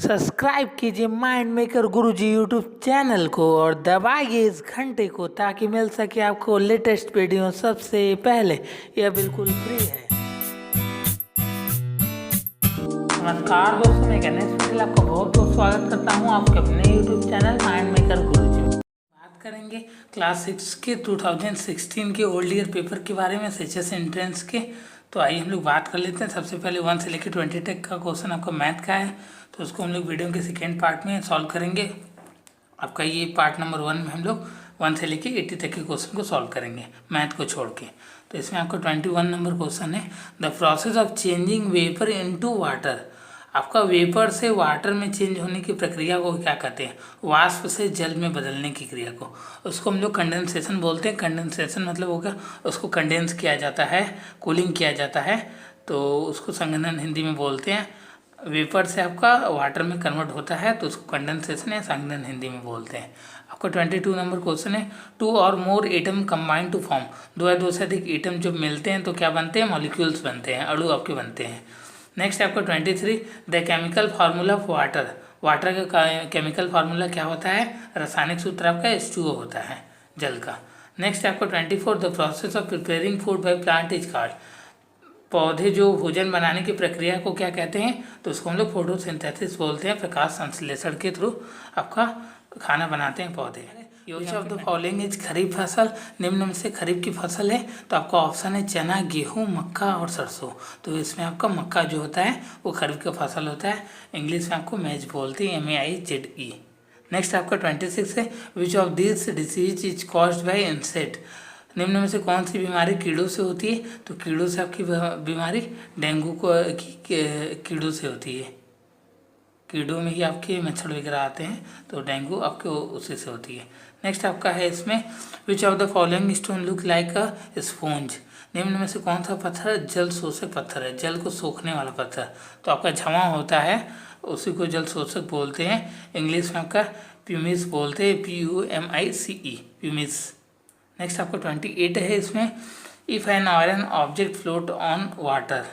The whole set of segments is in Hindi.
सब्सक्राइब कीजिए माइंड मेकर गुरुजी यूट्यूब चैनल को और दबाइए इस घंटे को ताकि मिल सके आपको लेटेस्ट वीडियो सबसे पहले। यह बिल्कुल फ्री है। नमस्कार दोस्तों, मैं गणेश पटेल आपका बहुत बहुत स्वागत करता हूं आपके अपने यूट्यूब चैनल माइंड मेकर गुरुजी। बात करेंगे क्लास 6 के 2016 के ओल्ड ईयर पेपर के बारे में, सीएचएस एंट्रेंस के। तो आइए हम लोग बात कर लेते हैं। सबसे पहले 1 से लेकर 20 तक का क्वेश्चन आपका मैथ का है, तो उसको हम लोग वीडियो के सेकेंड पार्ट में सॉल्व करेंगे। आपका ये पार्ट नंबर 1 में हम लोग 1 से लेकर 80 तक के क्वेश्चन को सॉल्व करेंगे मैथ को छोड़ के। तो इसमें आपका 21 नंबर क्वेश्चन है, the process of changing vapour into water. आपका वेपर से वाटर में चेंज होने की प्रक्रिया को क्या कहते हैं? वाष्प से जल में बदलने की क्रिया को, उसको हम लोग कंडेंसेशन बोलते हैं। कंडेंसेशन मतलब होगा उसको कंडेंस किया जाता है, कूलिंग किया जाता है, तो उसको संघनन हिंदी में बोलते हैं। वेपर से आपका वाटर में कन्वर्ट होता है तो उसको कंडेंसेशन या संघनन हिंदी में बोलते हैं। आपका 22 नंबर क्वेश्चन है, 2 और more atom combine to form. 2 या 2 से अधिक एटम जब मिलते हैं तो क्या बनते हैं? मॉलिक्यूल्स बनते हैं, अणु आपके बनते हैं। नेक्स्ट आपका 23, the chemical formula of water. Water का केमिकल फार्मूला क्या होता है? रासायनिक सूत्र आपका H2O होता है, जल का। नेक्स्ट आपका 24, the process of preparing food by plant is called. पौधे जो भोजन बनाने की प्रक्रिया को क्या कहते हैं? तो उसको हम लोग फोटोसिंथेसिस बोलते हैं। प्रकाश संश्लेषण के थ्रू आपका खाना बनाते हैं पौधे। Use of the following is kharif फसल। निम्न में से खरीफ की फसल है, तो आपका ऑप्शन है चना, गेहूं, मक्का और सरसों। तो इसमें आपका मक्का जो होता है वो खरीफ का फसल होता है। इंग्लिश में आपको मैज बोलते हैं, MAIZE। नेक्स्ट आपका 26 है, which of this disease is caused by insect. निम्न में से कौन सी बीमारी कीड़ों से होती है? तो कीड़ों से आपकी बीमारी डेंगू को कीड़ों से होती है। कीड़ों में ही आपके मच्छर वगैरह आते हैं, तो डेंगू आपके उसी से होती है। नेक्स्ट आपका है इसमें, विच of the following stone look like a sponge. निम्न में से कौन सा पत्थर जल शोषक पत्थर है? जल को सोखने वाला पत्थर, तो आपका झमा होता है, उसी को जल शोषक बोलते हैं। इंग्लिश में आपका प्यूमिस बोलते हैं, PUMICE, प्यूमिस। नेक्स्ट आपका 28 है इसमें, if an iron object float on water.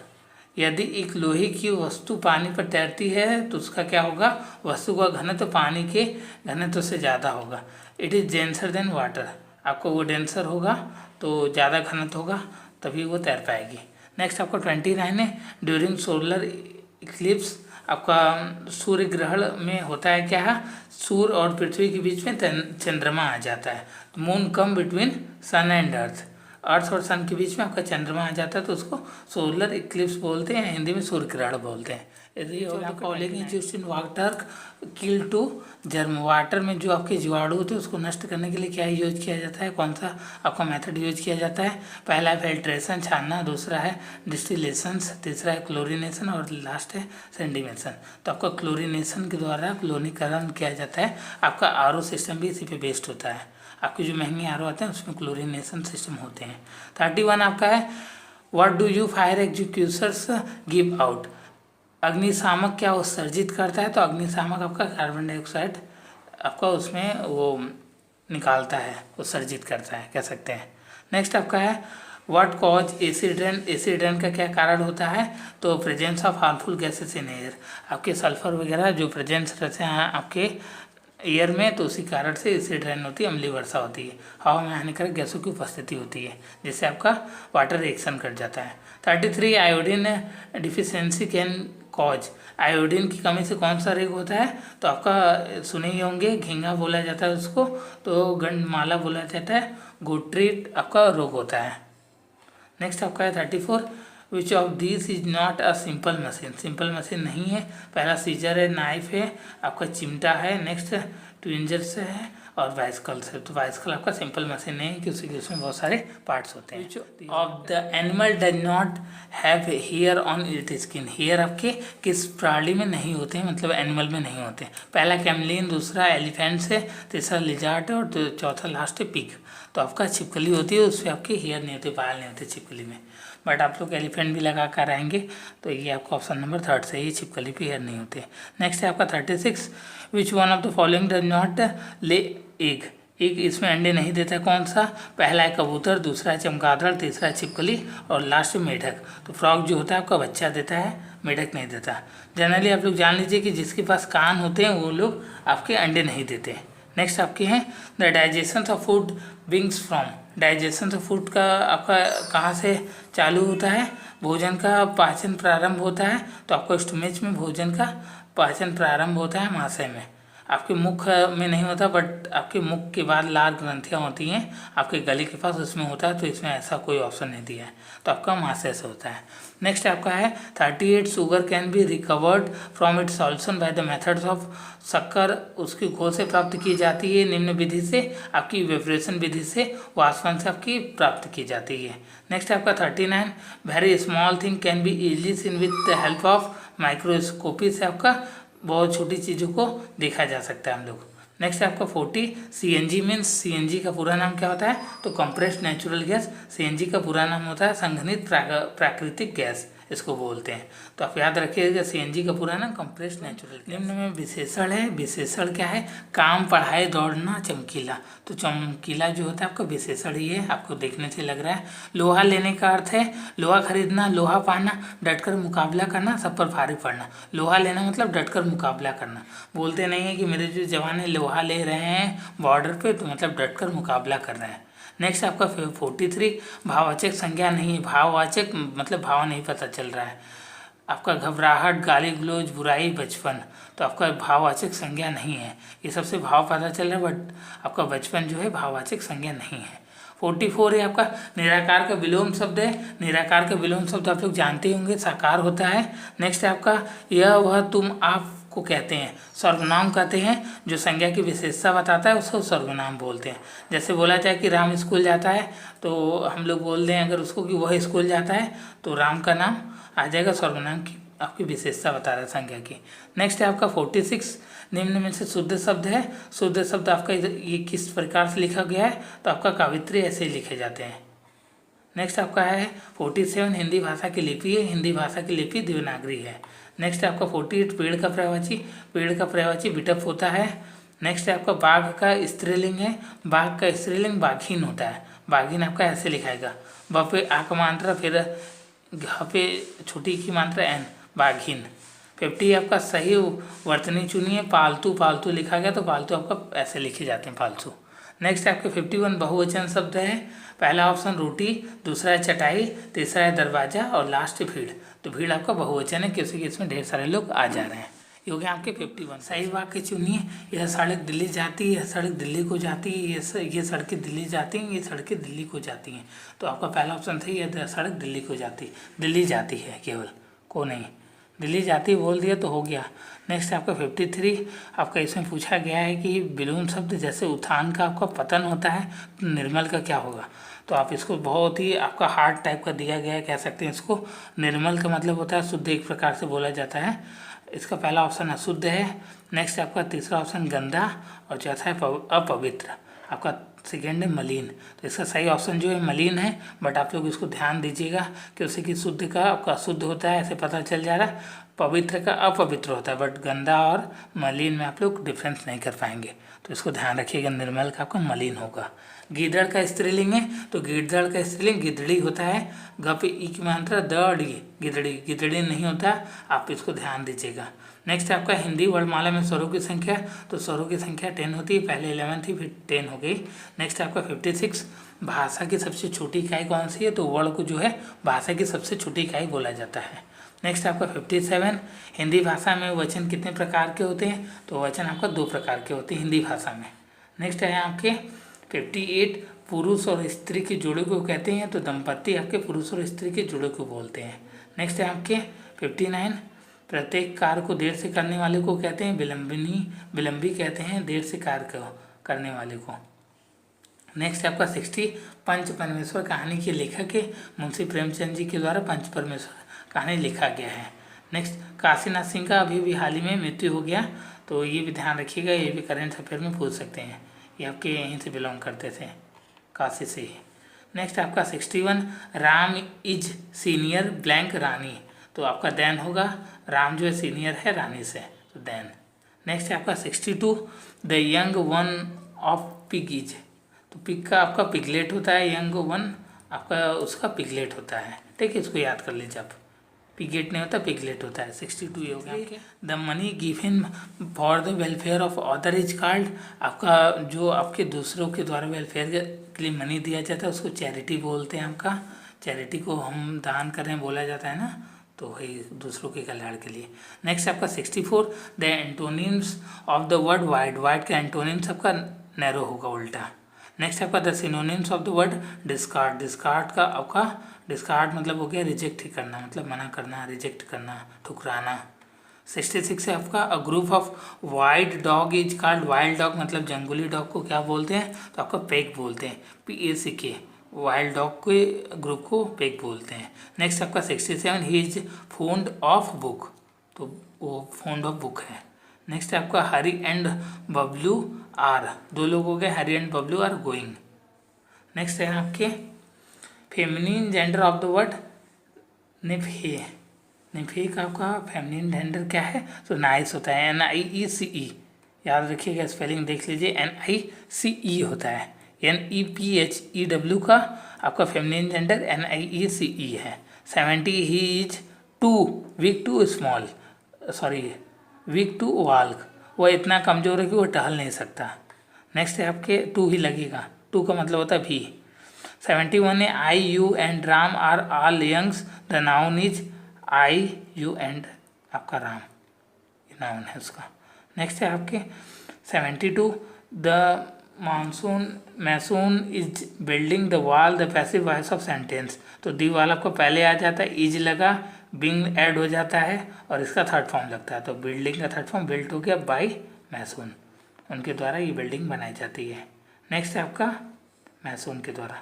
यदि एक लोहे की वस्तु पानी पर तैरती है तो उसका क्या होगा? वस्तु का घनत्व पानी के घनत्व से ज़्यादा होगा। It is denser then water. आपको वो डेंसर होगा तो ज़्यादा घनत्व होगा, तभी वो तैर पाएगी। नेक्स्ट आपका 29 है, ड्यूरिंग सोलर इक्लिप्स। आपका सूर्य ग्रहण में होता है क्या है? सूर्य और पृथ्वी के बीच में चंद्रमा आ जाता है। Moon come between sun and earth. Earth और सन के बीच में आपका चंद्रमा आ जाता है, तो उसको सोलर इक्लिप्स बोलते हैं, हिंदी में सूर्य ग्रहण बोलते हैं। यदि water kill to germ. Water में जो आपके जीवाणु होते हैं उसको नष्ट करने के लिए क्या यूज किया जाता है? कौन सा आपका मेथड यूज किया जाता है? पहला है फिल्ट्रेशन, छानना, दूसरा है डिस्टिलेशन, तीसरा है क्लोरीनेशन और लास्ट है सेंडिमेशन। तो आपका क्लोरीनेशन के द्वारा क्लोरीकरण किया जाता है। आपका RO सिस्टम भी इसी पे बेस्ड होता है। आपके जो महंगे RO आते हैं उसमें क्लोरीनेशन सिस्टम होते हैं। 31 आपका है, what do you fire extinguishers give out. अग्निशामक क्या उत्सर्जित करता है? तो अग्निशामक आपका कार्बन डाइऑक्साइड आपका उसमें वो निकालता है, उत्सर्जित करता है, कह सकते हैं। नेक्स्ट आपका है, what cause acid rain. Acid rain का क्या कारण होता है? तो presence of harmful gases in air. आपके सल्फर वगैरह जो प्रेजेंस रहते हैं आपके एयर में, तो उसी कारण से एसिड रेन होती है, अम्लीय वर्षा होती है। हवा में हानिकारक गैसों की उपस्थिति होती है, जिससे आपका वाटर रिएक्शन कर जाता है। 33, iodine deficiency can cause. Iodine की कमी से कौन सा रोग होता है? तो आपका सुने ही होंगे, घींगा बोला जाता है उसको, तो गंडमाला बोला जाता है, गोट्रीट आपका रोग होता है। नेक्स्ट आपका है 34, which of this is not a simple machine. Simple machine नहीं है। पहला सीजर है, नाइफ है, आपका चिमटा है, नेक्स्ट ट्विंजर्स है और बाइसिकल है। तो बाइसिकल आपका सिंपल मशीन नहीं है, क्योंकि उसमें बहुत सारे पार्ट्स होते हैं। Which of the animal does not have hair on it skin. Hair आपके किस प्राणी में नहीं होते हैं, मतलब एनिमल में नहीं होते। पहला कैमलिन, दूसरा एलिफेंट है, तीसरा लिजार्ड है और चौथा लास्ट है पिग। तो आपका छिपकली होती है, उस पर आपके हेयर नहीं होते, बाल नहीं होते छिपकली में। बट आप लोग एलिफेंट भी लगा कर आएंगे, तो ये आपका ऑप्शन नंबर 3 से ही, छिपकली पे हेयर नहीं होते। नेक्स्ट है आपका 36, which one of the following does not ले एग। एक इसमें अंडे नहीं देता, कौन सा? पहला है कबूतर, दूसरा है चमगादड़, तीसरा है छिपकली और लास्ट में मेढक। तो फ्रॉग जो होता है आपका बच्चा देता है, मेढक नहीं देता। जनरली आप लोग जान लीजिए कि जिसके पास कान होते हैं वो लोग आपके अंडे नहीं देते। नेक्स्ट आपके हैं the digestion of food बिंग्स from. Digestion of food का आपका कहाँ से चालू होता है? भोजन का पाचन प्रारंभ होता है, तो आपको स्टोमेच में भोजन का पाचन प्रारंभ होता है महाशय में। आपके मुख में नहीं होता, बट आपके मुख के बाद लाल ग्रंथियाँ होती हैं आपके गले के पास, उसमें होता है, तो इसमें ऐसा कोई ऑप्शन नहीं दिया है, तो आपका महाशय से होता है। नेक्स्ट आपका है 38 sugar can be recovered from its solution by the methods of. शक्कर उसकी घोल से प्राप्त की जाती है निम्न विधि से, आपकी इवेपोरेशन विधि से, वाष्पन से आपकी प्राप्त की जाती है। नेक्स्ट आपका 39 very small thing can be easily seen with the help of microscopy से आपका बहुत छोटी चीज़ों को देखा जा सकता है हम लोग। नेक्स्ट आपका 40 CNG मीन्स, CNG का पूरा नाम क्या होता है? तो कंप्रेस्ड नेचुरल गैस। CNG का पूरा नाम होता है संघनित प्राकृतिक गैस, इसको बोलते हैं। तो आप याद रखिएगा CNG का पूरा नाम कंप्रेस्ड नेचुरल। निम्न में विशेषण है। विशेषण क्या है? काम, पढ़ाई, दौड़ना, चमकीला। तो चमकीला जो होता है आपका विशेषण ही है, आपको देखने से लग रहा है। लोहा लेने का अर्थ है लोहा खरीदना, लोहा पाना, डटकर मुकाबला करना, सब पर भारी पड़ना। लोहा लेना मतलब डटकर मुकाबला करना। बोलते नहीं है कि मेरे जो जवान है लोहा ले रहे हैं बॉर्डर पे, तो मतलब डटकर मुकाबला कर रहे हैं। नेक्स्ट आपका 43 भाववाचक संज्ञा नहीं। भाववाचक मतलब भाव नहीं पता चल रहा है आपका। घबराहट, गाली गलौज, बुराई, बचपन, तो आपका भाववाचक संज्ञा नहीं है। ये सबसे भाव पता चल रहा है, बट आपका बचपन जो है भाववाचक संज्ञा नहीं है। 44 है आपका निराकार का विलोम शब्द है। निराकार का विलोम शब्द आप लोग जानते होंगे, साकार होता है। नेक्स्ट है आपका यह, वह, तुम, आप को कहते हैं सर्वनाम कहते हैं। जो संज्ञा की विशेषता बताता है उसको सर्वनाम बोलते हैं। जैसे बोला जाए कि राम स्कूल जाता है, तो हम लोग बोल दें अगर उसको कि वह स्कूल जाता है, तो राम का नाम आ जाएगा, सर्वनाम की आपकी विशेषता बता रहा है संज्ञा की। नेक्स्ट है आपका 46 निम्न में से शुद्ध शब्द है। शुद्ध शब्द आपका ये किस प्रकार से लिखा गया है? तो आपका कावित्री ऐसे ही लिखे जाते हैं। नेक्स्ट आपका है 47 हिंदी भाषा की लिपि है। हिंदी भाषा की लिपि देवनागरी है। नेक्स्ट है आपका 48 पेड़ का पर्यायवाची। पेड़ का पर्यायवाची विटप होता है। नेक्स्ट है आपका बाघ का स्त्रीलिंग है। बाघ का स्त्रीलिंग बाघीन होता है। बाघीन आपका ऐसे लिखाएगा, ब पे आ का मात्रा, फिर घ पे छोटी की मात्रा एन, बाघीन। 50 आपका सही वर्तनी चुनिए। पालतू, पालतू लिखा गया तो पालतू आपका ऐसे लिखे जाते हैं, पालतू। नेक्स्ट आपके 51 बहुवचन शब्द है। पहला ऑप्शन रोटी, दूसरा है चटाई, तीसरा है दरवाजा और लास्ट भीड़। तो भीड़ आपका बहुवचन है क्योंकि इसमें ढेर सारे लोग आ जा रहे हैं। ये हो गया आपके 51। सही वाक्य चुनिए। यह सड़क दिल्ली जाती है, यह सड़क दिल्ली को जाती है, ये सड़कें दिल्ली जाती हैं, ये सड़कें दिल्ली को जाती हैं। तो आपका पहला ऑप्शन सही है, यह सड़क दिल्ली को जाती, दिल्ली जाती है, केवल को नहीं, दिल्ली जाती बोल दिया तो हो गया। नेक्स्ट आपका 53 आपका इसमें पूछा गया है कि विलोम शब्द जैसे उत्थान का आपका पतन होता है, तो निर्मल का क्या होगा? तो आप इसको बहुत ही आपका हार्ड टाइप का दिया गया है, कह सकते हैं इसको। निर्मल का मतलब होता है शुद्ध, एक प्रकार से बोला जाता है। इसका पहला ऑप्शन अशुद्ध है। नेक्स्ट आपका तीसरा ऑप्शन गंदा और चौथा है अपवित्र। आपका सेकेंड है मलिन। तो इसका सही ऑप्शन जो है मलिन है, बट आप लोग इसको ध्यान दीजिएगा कि उसी की शुद्ध का आपका अशुद्ध होता है, ऐसे पता चल जा रहा है। पवित्र का अपवित्र होता है, बट गंदा और मलिन में आप लोग डिफरेंस नहीं कर पाएंगे, तो इसको ध्यान रखिएगा। निर्मल का आपका मलिन होगा। गीदड़ का स्त्रीलिंग है, तो गीदड़ का स्त्रीलिंग गिदड़ी होता है। ग पे ई की मात्रा द डी, गिदड़ी, गिदड़ी नहीं होता, आप इसको ध्यान दीजिएगा। नेक्स्ट आपका हिंदी वर्णमाला में स्वरों की संख्या, तो स्वरों की संख्या 10 होती है, पहले 11 थी फिर 10 हो गई। नेक्स्ट आपका 56 भाषा की सबसे छोटी इकाई कौन सी है? तो वर्ण को जो है भाषा की सबसे छोटी इकाई बोला जाता है। नेक्स्ट आपका 57 हिंदी भाषा में वचन कितने प्रकार के होते हैं? तो वचन आपका 2 प्रकार के होते हैं हिंदी भाषा में। नेक्स्ट है आपके 58 पुरुष और स्त्री के जोड़े को कहते हैं, तो दंपत्ति आपके पुरुष और स्त्री के जोड़े को बोलते हैं। नेक्स्ट है आपके 59 प्रत्येक कार्य को देर से करने वाले को कहते हैं विलंबी कहते हैं देर से कार्य करने वाले को। नेक्स्ट आपका 60 पंच परमेश्वर कहानी के लेखक है, मुंशी प्रेमचंद जी के द्वारा पंच परमेश्वर कहानी लिखा गया है। नेक्स्ट काशीनाथ सिंह का अभी हाल ही में मृत्यु हो गया, तो ये भी ध्यान रखिएगा, ये भी करेंट अफेयर में पूछ सकते हैं। ये आपके यहीं से बिलोंग करते थे, काशी से ही। नेक्स्ट आपका 61 राम इज सीनियर ब्लैंक रानी, तो आपका दैन होगा, राम जो है सीनियर है रानी से, तो दैन। नेक्स्ट आपका 62 the young one of pig is, तो पिग का आपका पिगलेट होता है, यंग वन आपका उसका पिगलेट होता है, ठीक है, इसको याद कर लीजिए आप। पिगेट नहीं होता, पिगलेट होता है। 62 ये हो गया। The money given for the welfare of other is called, आपका जो आपके दूसरों के द्वारा वेलफेयर के लिए मनी दिया जाता है उसको चैरिटी बोलते हैं। आपका चैरिटी को हम दान कर रहे हैं बोला जाता है ना, तो वही दूसरों के कल्याण के लिए। नेक्स्ट आपका 64 the antonyms of the word wide, wide का एंटोनिम्स आपका नैरो होगा, उल्टा। नेक्स्ट आपका the synonyms of the word discard, discard का आपका डिस्कार्ड मतलब हो गया रिजेक्ट ही करना, मतलब मना करना, रिजेक्ट करना, ठुकराना। 66 है आपका a group of wild dog is called, wild dog मतलब जंगली डॉग को क्या बोलते हैं, तो आपका पैक बोलते हैं, PACK, वाइल्ड डॉग के ग्रुप को पैक बोलते हैं। नेक्स्ट आपका 67 he is fond of book, तो वो फोन्ड ऑफ बुक है। नेक्स्ट आपका हरी एंड बबलू आर, दो लोग हो गए, Hari and Bablu are going. Next है आपके feminine gender of the word nephew, nephew का आपका फेमिनिन जेंडर क्या है, तो नाइस होता है, NIECE, याद रखिएगा, स्पेलिंग देख लीजिए, NICE होता है। NEPHEW का आपका फेमिनिन जेंडर NIECE है। 70 he is too weak to small, sorry weak to walk, वह इतना कमज़ोर है कि वो टहल नहीं सकता। नेक्स्ट है आपके टू ही लगेगा, टू का मतलब होता है भी। 71 है I, you and Ram are all youngs, the noun is I, you and आपका राम, ये नाउन है उसका। नेक्स्ट है आपके 72 the mason is building the wall, the passive voice of sentence, तो दी वाला को पहले आ जाता है, इज लगा, बिंग ऐड हो जाता है और इसका थर्ड फॉर्म लगता है, तो बिल्डिंग का थर्ड फॉर्म बिल्ट हो गया बाय मैसून, उनके द्वारा ये बिल्डिंग बनाई जाती है। नेक्स्ट है आपका मैसून के द्वारा।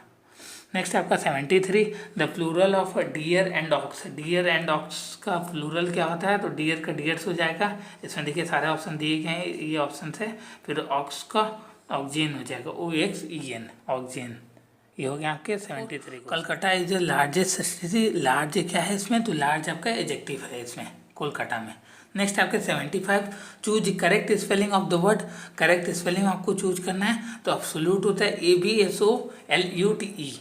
नेक्स्ट आपका 73 the plural of deer and ox, deer and ox का प्लूरल क्या होता है, तो डियर का डियर्स हो जाएगा, इसमें देखिए सारे ऑप्शन दिए गए हैं, ये ऑप्शन है। फिर ऑक्स का ऑक्जेन हो जाएगा, OXEN, ऑक्जेन, ये हो गया आपके 73। Kolkata is the largest city, large क्या है इसमें, तो लार्ज आपका एडजेक्टिव है इसमें कोलकाता में। नेक्स्ट आपके 75 choose correct spelling of the word, correct spelling आपको चूज करना है, तो एब्सोल्यूट होता है ABSOLUTE,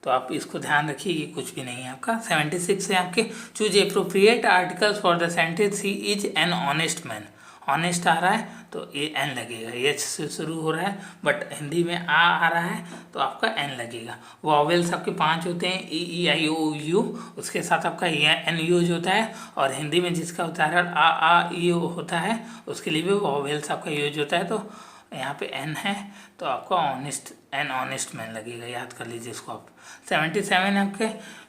तो आप इसको ध्यान रखिए, ये कुछ भी नहीं है आपका। 76 है आपके choose appropriate articles for the sentence he is an honest man, honest आ रहा है तो ये एन लगेगा, एच से शुरू हो रहा है बट हिंदी में आ रहा है तो आपका एन लगेगा। वॉवेल्स आपके 5 होते हैं, EEIOU, उसके साथ आपका एन यूज होता है, और हिंदी में जिसका उदाहरण आ ई होता है उसके लिए भी वॉवेल्स आपका यूज होता है, तो यहाँ पे एन है तो आपका ऑनेस्ट, एन ऑनेस्ट मैन लगेगा, याद कर लीजिए इसको आप। 77 आपके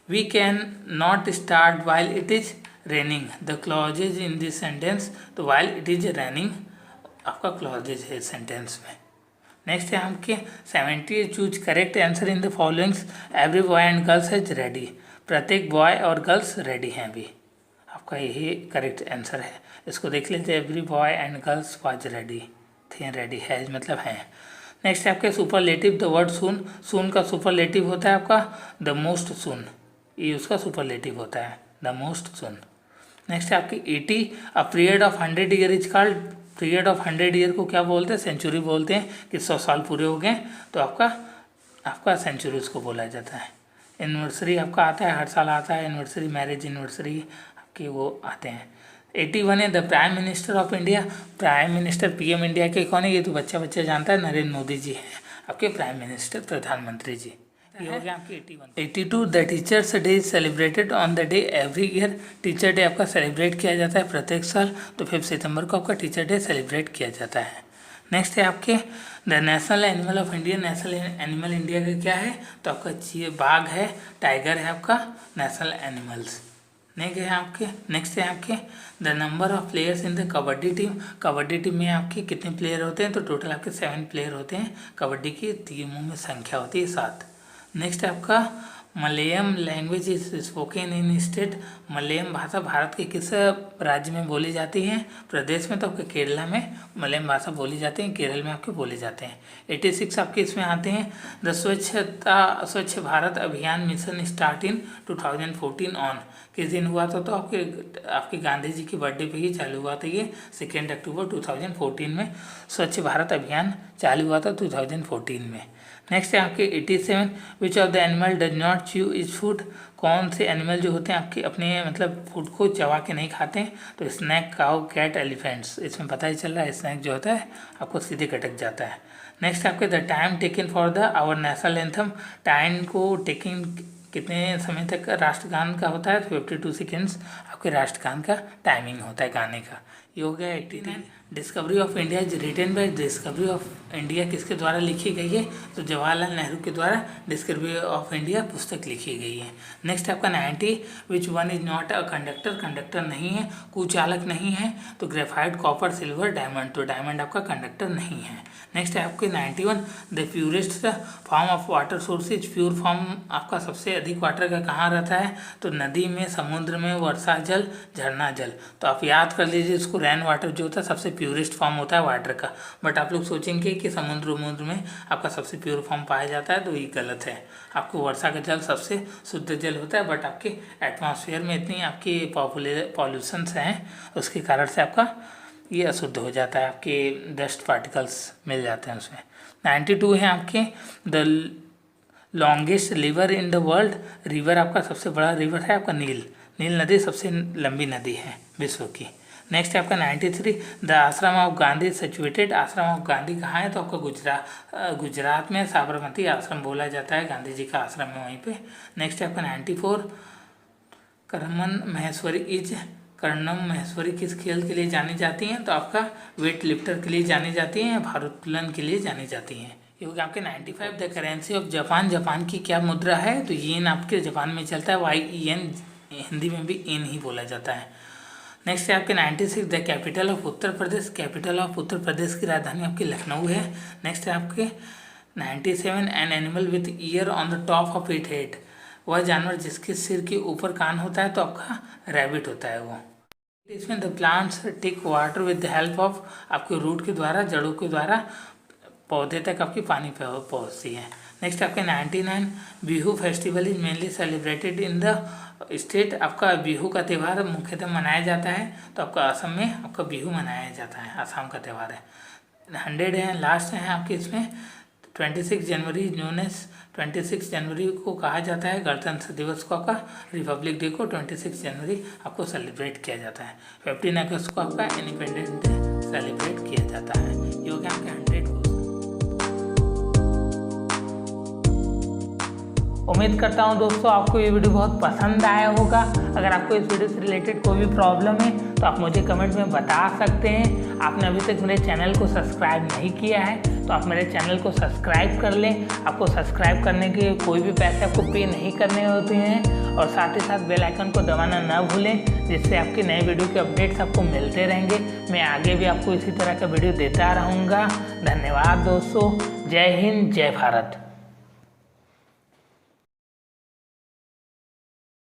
we can not start while it is raining, the clauses in this sentence, तो वाइल इट इज रेनिंग आपका क्लॉजेज है सेंटेंस में। नेक्स्ट है आपके 70 choose correct answer in the followings, every boy and girls is ready, प्रत्येक बॉय और गर्ल्स रेडी हैं अभी, आपका यही करेक्ट आंसर है। इसको देख लीजिए, every boy and girls was ready, थे रेडी है मतलब है। नेक्स्ट है आपके सुपरलेटिव द वर्ड सून, सून का सुपरलेटिव होता है आपका द मोस्ट सून, ये उसका सुपरलेटिव होता है द मोस्ट सून। नेक्स्ट है आपकी 80 a period of 100 year is called, period of 100 year को क्या बोलते हैं, सेंचुरी बोलते हैं, कि 100 साल पूरे हो गए तो आपका सेंचुरी उसको बोला जाता है। एनिवर्सरी आपका आता है, हर साल आता है एनिवर्सरी, मैरिज एनिवर्सरी आपके वो आते हैं। 81 है the prime minister of India, prime minister PM India के कौन है, ये तो बच्चा जानता है, नरेंद्र मोदी जी हैं आपके प्राइम मिनिस्टर, प्रधानमंत्री जी। ये हो गया आपकी 81। 82 the teachers day is celebrated on the day every year, teacher day आपका सेलिब्रेट किया जाता है प्रत्येक साल, तो 5 सितंबर को आपका टीचर डे सेलिब्रेट किया जाता है। नेक्स्ट है आपके the national animal of India, national animal India का क्या है, तो आपका बाघ है, टाइगर है आपका नेशनल एनिमल्स। नेक्स्ट है आपके the number of players in the kabaddi team, kabaddi team में आपके कितने प्लेयर होते हैं, तो टोटल आपके 7 प्लेयर होते हैं, कबड्डी की टीमों में संख्या होती है 7। नेक्स्ट है आपका Malayalam language is spoken in state, Malayalam भाषा भारत के किस राज्य में बोली जाती है, प्रदेश में, तो आपके केरला में मलयालम भाषा बोली जाती है, केरल में आपके बोले जाते हैं। 86 आपके इसमें आते हैं द स्वच्छ भारत अभियान मिशन स्टार्ट इन 2014 ऑन, किस दिन हुआ था, तो आपके गांधी जी की बर्थडे पे ही चालू हुआ था, ये 2 अक्टूबर 2014 में स्वच्छ भारत अभियान चालू हुआ था 2014 में। नेक्स्ट है आपके 87, विच of the animal does not chew is food, कौन से एनिमल जो होते हैं आपके अपने मतलब फूड को चबा के नहीं खाते हैं, तो स्नैक, काउ, कैट, एलिफेंट्स। इसमें पता ही चल रहा है स्नैक जो होता है आपको सीधे कटक जाता है। नेक्स्ट आपके the time taken for the hour national anthem, time को टेकिंग कितने समय तक राष्ट्रगान का होता है, 52 सेकेंड्स आपके राष्ट्रगान का टाइमिंग होता है गाने का। ये हो गया 89। Discovery of India is written by, discovery of India किसके द्वारा लिखी गई है, तो जवाहरलाल नेहरू के द्वारा डिस्कवरी ऑफ इंडिया पुस्तक लिखी गई है। नेक्स्ट आपका 90, which one is not a conductor, conductor नहीं है, कुचालक नहीं है, तो ग्रेफाइट, कॉपर, सिल्वर, डायमंड, तो डायमंड आपका कंडक्टर नहीं है। नेक्स्ट है आपके 91, the purest form of water sources, pure form आपका सबसे अधिक वाटर का कहाँ रहता है, तो नदी में, समुद्र में, वर्षा जल, झरना जल। तो आप याद कर लीजिए इसको, रेन वाटर जो होता है सबसे प्योरेस्ट फॉर्म होता है वाटर का। बट आप लोग सोचेंगे कि समुद्र में आपका सबसे प्योर फॉर्म पाया जाता है, तो ये गलत है। आपको वर्षा का जल सबसे शुद्ध जल होता है, बट आपके एटमॉस्फेयर में इतनी आपकी पॉल्यूशंस हैं उसके कारण से आपका ये अशुद्ध हो जाता है, आपके डस्ट पार्टिकल्स मिल जाते हैं उसमें। 92 है आपके the longest river in the world, river आपका सबसे बड़ा रिवर है आपका नील नदी सबसे लंबी नदी है विश्व की। नेक्स्ट है आपका 93, द आश्रम ऑफ गांधी सिचुएटेड, आश्रम ऑफ गांधी कहाँ है, तो आपका गुजरात में साबरमती आश्रम बोला जाता है, गांधी जी का आश्रम है वहीं पे। नेक्स्ट है आपका 94, कर्णम महेश्वरी किस खेल के लिए जानी जाती हैं, तो आपका वेट लिफ्टर के लिए जानी जाती हैं, भारोत्तोलन के लिए जानी जाती हैं। ये हो गया आपके 95। The currency of Japan, Japan की क्या मुद्रा है, तो येन आपके जापान में चलता है, YEN, हिंदी में भी एन ही बोला जाता है। नेक्स्ट है आपके 96, the capital of Uttar Pradesh, capital of Uttar Pradesh की राजधानी आपकी लखनऊ है। नेक्स्ट है आपके 97, an animal with ear on the top of it head, वह जानवर जिसके सिर के ऊपर कान होता है, तो आपका रैबिट होता है वो। इसमें the plants take water with the help of, आपके रूट के द्वारा, जड़ों के द्वारा पौधे तक आपकी पानी पहुँचती है। नेक्स्ट आपके 99, Bihu festival is mainly celebrated in the state, आपका बिहू का त्यौहार मुख्यतः मनाया जाता है, तो आपका असम में आपका बिहू मनाया जाता है, असम का त्यौहार है। 100 है, लास्ट है आपके इसमें 26 जनवरी नोन एज, 26 जनवरी को कहा जाता है गणतंत्र दिवस को, आपका रिपब्लिक डे को 26 जनवरी आपको सेलिब्रेट किया जाता है। 15 अगस्त को आपका इंडिपेंडेंस डे सेलिब्रेट किया जाता है। ये हो गया आपके 100 को। उम्मीद करता हूँ दोस्तों आपको ये वीडियो बहुत पसंद आया होगा। अगर आपको इस वीडियो से रिलेटेड कोई भी प्रॉब्लम है तो आप मुझे कमेंट में बता सकते हैं। आपने अभी तक मेरे चैनल को सब्सक्राइब नहीं किया है तो आप मेरे चैनल को सब्सक्राइब कर लें। आपको सब्सक्राइब करने के कोई भी पैसे आपको पे नहीं करने होते हैं, और साथ ही साथ बेल आइकन को दबाना ना भूलें, जिससे आपके नए वीडियो के अपडेट्स आपको मिलते रहेंगे। मैं आगे भी आपको इसी तरह का वीडियो देता रहूँगा। धन्यवाद दोस्तों। जय हिंद, जय भारत।